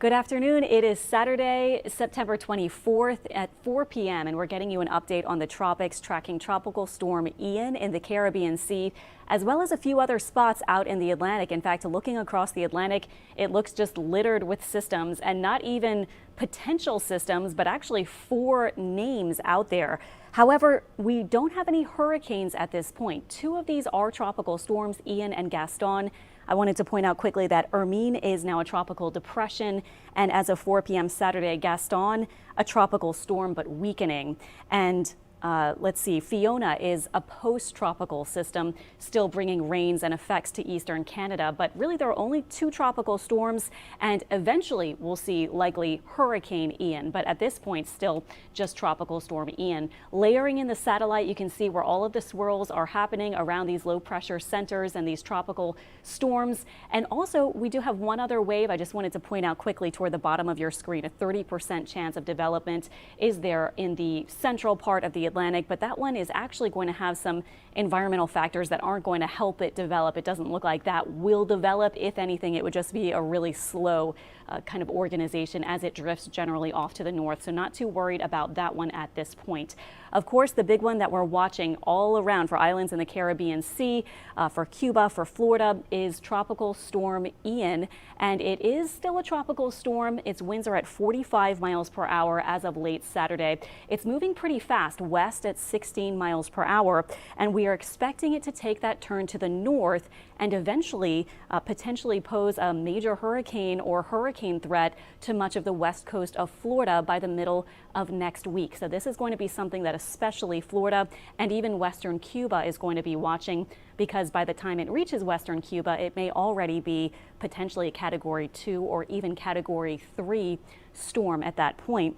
Good afternoon. It is Saturday, September 24th at 4 p.m. and we're getting you an update on the tropics, tracking Tropical Storm Ian in the Caribbean Sea, as well as a few other spots out in the Atlantic. In fact, looking across the Atlantic, it looks just littered with systems, and not even potential systems, but actually 4 names out there. However, we don't have any hurricanes at this point. 2 of these are tropical storms, Ian and Gaston. I wanted to point out quickly that Hermine is now a tropical depression, and as of 4 p.m. Saturday, Gaston, a tropical storm but weakening. And let's see, Fiona is a post-tropical system, still bringing rains and effects to eastern Canada. But really, there are only 2 tropical storms, and eventually we'll see likely Hurricane Ian. But at this point, still just Tropical Storm Ian. Layering in the satellite, you can see where all of the swirls are happening around these low-pressure centers and these tropical storms. And also, we do have one other wave I just wanted to point out quickly toward the bottom of your screen. A 30% chance of development is there in the central part of the Atlantic, but that one is actually going to have some environmental factors that aren't going to help it develop. It doesn't look like that will develop. If anything, it would just be a really slow kind of organization as it drifts generally off to the north. So not too worried about that one at this point. Of course, the big one that we're watching all around for islands in the Caribbean Sea, for Cuba, for Florida, is Tropical Storm Ian. And it is still a tropical storm. Its winds are at 45 miles per hour as of late Saturday. It's moving pretty fast west at 16 miles per hour. And we are expecting it to take that turn to the north and eventually potentially pose a major hurricane or hurricane threat to much of the west coast of Florida by the middle of next week. So this is going to be something that especially Florida and even western Cuba is going to be watching, because by the time it reaches western Cuba, it may already be potentially a Category 2 or even Category 3 storm at that point,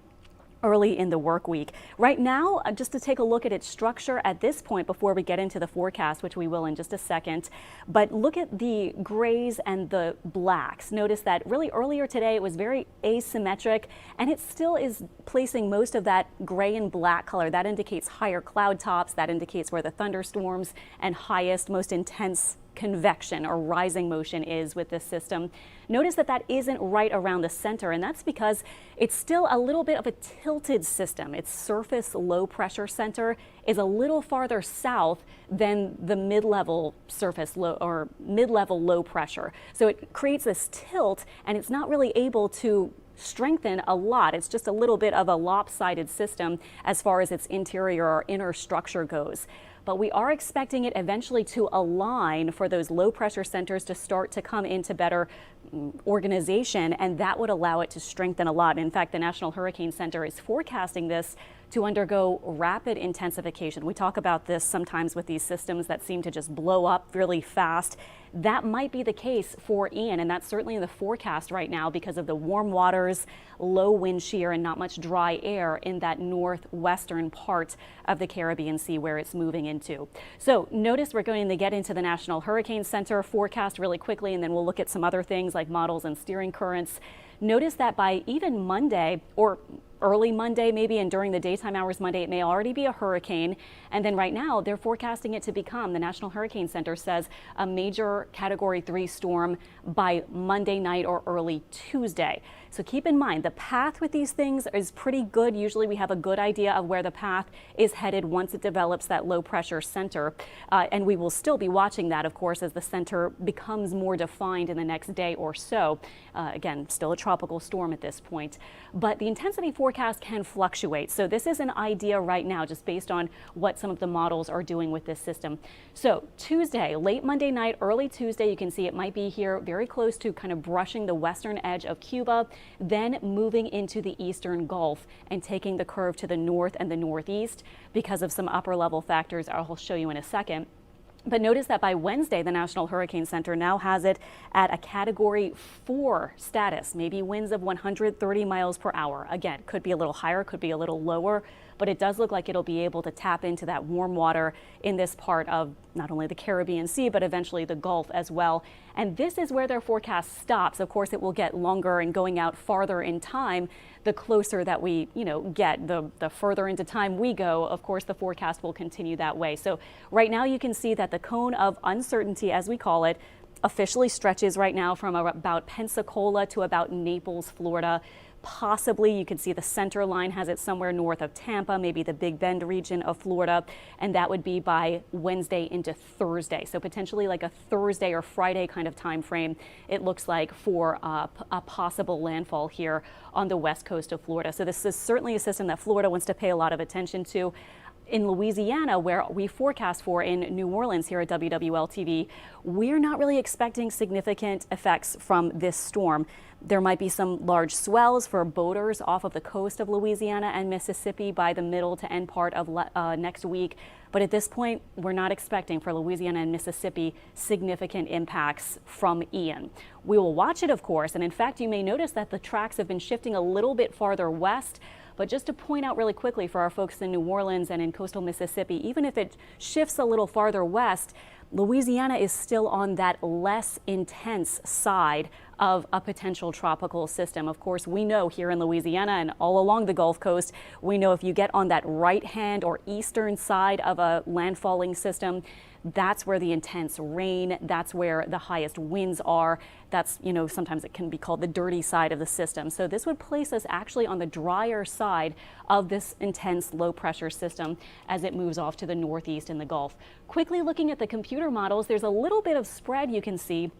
early in the work week. Right now, just to take a look at its structure at this point before we get into the forecast, which we will in just a second, but look at the grays and the blacks. Notice that really earlier today it was very asymmetric, and it still is placing most of that gray and black color. That indicates higher cloud tops. That indicates where the thunderstorms and highest, most intense convection or rising motion is with this system. Notice that that isn't right around the center, and that's because it's still a little bit of a tilted system. Its surface low pressure center is a little farther south than the mid-level surface low or mid-level low pressure. So it creates this tilt, and it's not really able to strengthen a lot. It's just a little bit of a lopsided system as far as its interior or inner structure goes. But we are expecting it eventually to align for those low pressure centers to start to come into better organization, and that would allow it to strengthen a lot. In fact, the National Hurricane Center is forecasting this to undergo rapid intensification. We talk about this sometimes with these systems that seem to just blow up really fast. That might be the case for Ian, and that's certainly in the forecast right now because of the warm waters, low wind shear, and not much dry air in that northwestern part of the Caribbean Sea where it's moving into. So notice we're going to get into the National Hurricane Center forecast really quickly, and then we'll look at some other things like models and steering currents. Notice that by even Monday, or early Monday maybe, and during the daytime hours Monday, it may already be a hurricane. And then right now they're forecasting it to become, the National Hurricane Center says, a major Category 3 storm by Monday night or early Tuesday. So keep in mind, the path with these things is pretty good. Usually we have a good idea of where the path is headed once it develops that low pressure center. And we will still be watching that, of course, as the center becomes more defined in the next day or so. Again, still a tropical storm at this point. But the intensity forecast can fluctuate. So this is an idea right now, just based on what some of the models are doing with this system. So Tuesday, late Monday night, early Tuesday, you can see it might be here very close to kind of brushing the western edge of Cuba, then moving into the eastern Gulf and taking the curve to the north and the northeast because of some upper level factors I'll show you in a second. But notice that by Wednesday, the National Hurricane Center now has it at a Category 4 status, maybe winds of 130 miles per hour. Again, could be a little higher, could be a little lower, but it does look like it'll be able to tap into that warm water in this part of not only the Caribbean Sea, but eventually the Gulf as well. And this is where their forecast stops. Of course, it will get longer and going out farther in time. The closer that we, get, the further into time we go, of course, the forecast will continue that way. So right now you can see that the cone of uncertainty, as we call it, officially stretches right now from about Pensacola to about Naples, Florida. Possibly you could see the center line has it somewhere north of Tampa, maybe the Big Bend region of Florida, and that would be by Wednesday into Thursday. So potentially like a Thursday or Friday kind of time frame, it looks like, for a possible landfall here on the west coast of Florida. So this is certainly a system that Florida wants to pay a lot of attention to. In Louisiana, where we forecast for in New Orleans here at WWL-TV, we're not really expecting significant effects from this storm. There might be some large swells for boaters off of the coast of Louisiana and Mississippi by the middle to end part of next week. But at this point, we're not expecting for Louisiana and Mississippi significant impacts from Ian. We will watch it, of course, and in fact, you may notice that the tracks have been shifting a little bit farther west. But just to point out really quickly for our folks in New Orleans and in coastal Mississippi, even if it shifts a little farther west, Louisiana is still on that less intense side of a potential tropical system. Of course, we know here in Louisiana and all along the Gulf Coast, we know if you get on that right hand or eastern side of a landfalling system, that's where the intense rain, that's where the highest winds are. That's, sometimes it can be called the dirty side of the system. So this would place us actually on the drier side of this intense low pressure system as it moves off to the northeast in the Gulf. Quickly looking at the computer models, there's a little bit of spread you can see,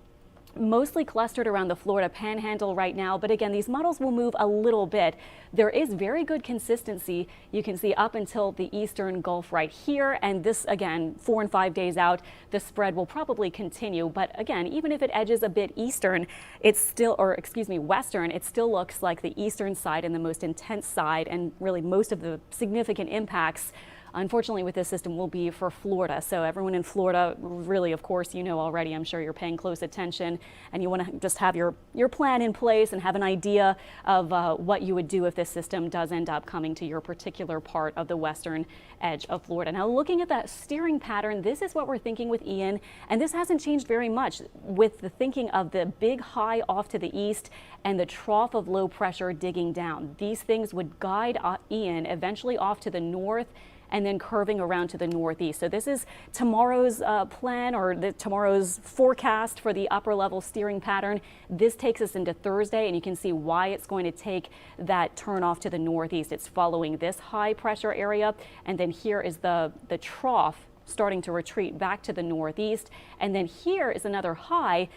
mostly clustered around the Florida panhandle right now. But again, these models will move a little bit. There is very good consistency. You can see up until the eastern Gulf right here. And this, again, 4 and 5 days out, the spread will probably continue. But again, even if it edges a bit eastern, western, it still looks like the eastern side and the most intense side, and really most of the significant impacts, unfortunately, with this system will be for Florida. So everyone in Florida, really, of course, already, I'm sure you're paying close attention, and you want to just have your plan in place and have an idea of what you would do if this system does end up coming to your particular part of the western edge of Florida. Now, looking at that steering pattern, this is what we're thinking with Ian, and this hasn't changed very much with the thinking of the big high off to the east and the trough of low pressure digging down. These things would guide Ian eventually off to the north and then curving around to the northeast. So this is tomorrow's plan, or tomorrow's forecast for the upper level steering pattern. This takes us into Thursday, and you can see why it's going to take that turn off to the northeast. It's following this high pressure area, and then here is the trough starting to retreat back to the northeast. And then here is another high,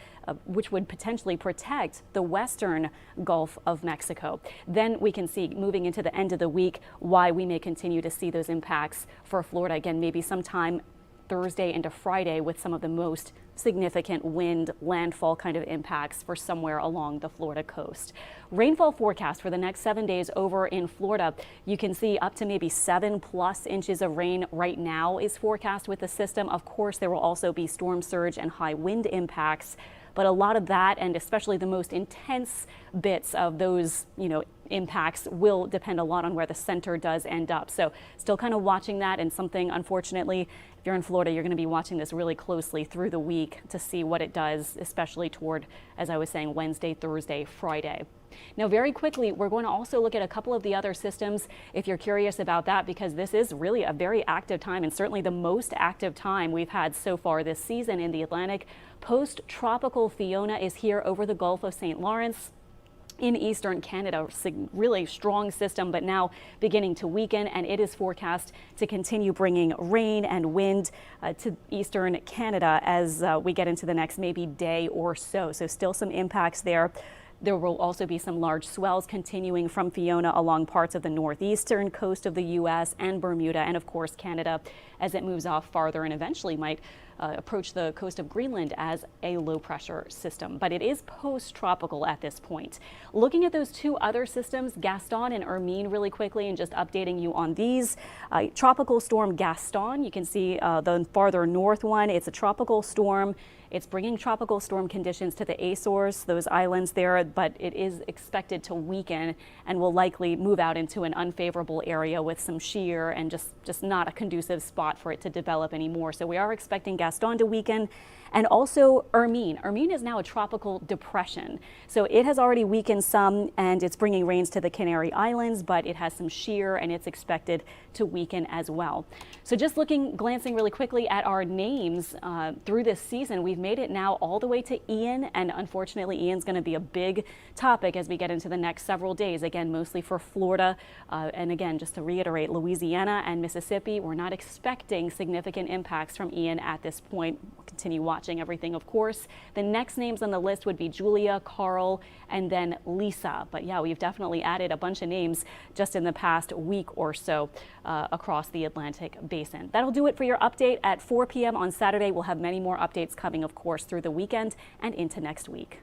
which would potentially protect the western Gulf of Mexico. Then we can see, moving into the end of the week, why we may continue to see those impacts for Florida. Again, maybe sometime Thursday into Friday with some of the most significant wind landfall kind of impacts for somewhere along the Florida coast. Rainfall forecast for the next 7 days over in Florida. You can see up to maybe 7+ inches of rain right now is forecast with the system. Of course, there will also be storm surge and high wind impacts, but a lot of that, and especially the most intense bits of those, impacts, will depend a lot on where the center does end up. So still kind of watching that, and something, unfortunately, if you're in Florida, you're going to be watching this really closely through the week to see what it does, especially toward, as I was saying, Wednesday, Thursday, Friday. Now, very quickly, we're going to also look at a couple of the other systems if you're curious about that, because this is really a very active time, and certainly the most active time we've had so far this season in the Atlantic. Post-tropical Fiona is here over the Gulf of St. Lawrence in eastern Canada. Really strong system, but now beginning to weaken, and it is forecast to continue bringing rain and wind to eastern Canada as we get into the next maybe day or so. So still some impacts there. There will also be some large swells continuing from Fiona along parts of the northeastern coast of the U.S. and Bermuda, and of course Canada, as it moves off farther and eventually might approach the coast of Greenland as a low pressure system. But it is post-tropical at this point. Looking at those two other systems, Gaston and Hermine, really quickly, and just updating you on these. Tropical storm Gaston, you can see the farther north one. It's a tropical storm. It's bringing tropical storm conditions to the Azores, those islands there, but it is expected to weaken and will likely move out into an unfavorable area with some shear and just not a conducive spot for it to develop anymore. So we are expecting Gaston to weaken. and also Hermine. Hermine is now a tropical depression. So it has already weakened some, and it's bringing rains to the Canary Islands, but it has some shear and it's expected to weaken as well. So just glancing really quickly at our names through this season, we've made it now all the way to Ian, and unfortunately Ian's going to be a big topic as we get into the next several days, again mostly for Florida, and again just to reiterate, Louisiana and Mississippi, we're not expecting significant impacts from Ian at this point. We'll continue watching everything, of course. The next names on the list would be Julia, Carl, and then Lisa. But yeah, we've definitely added a bunch of names just in the past week or so across the Atlantic basin. That'll do it for your update at 4 p.m. on Saturday. We'll have many more updates coming, of course, through the weekend and into next week.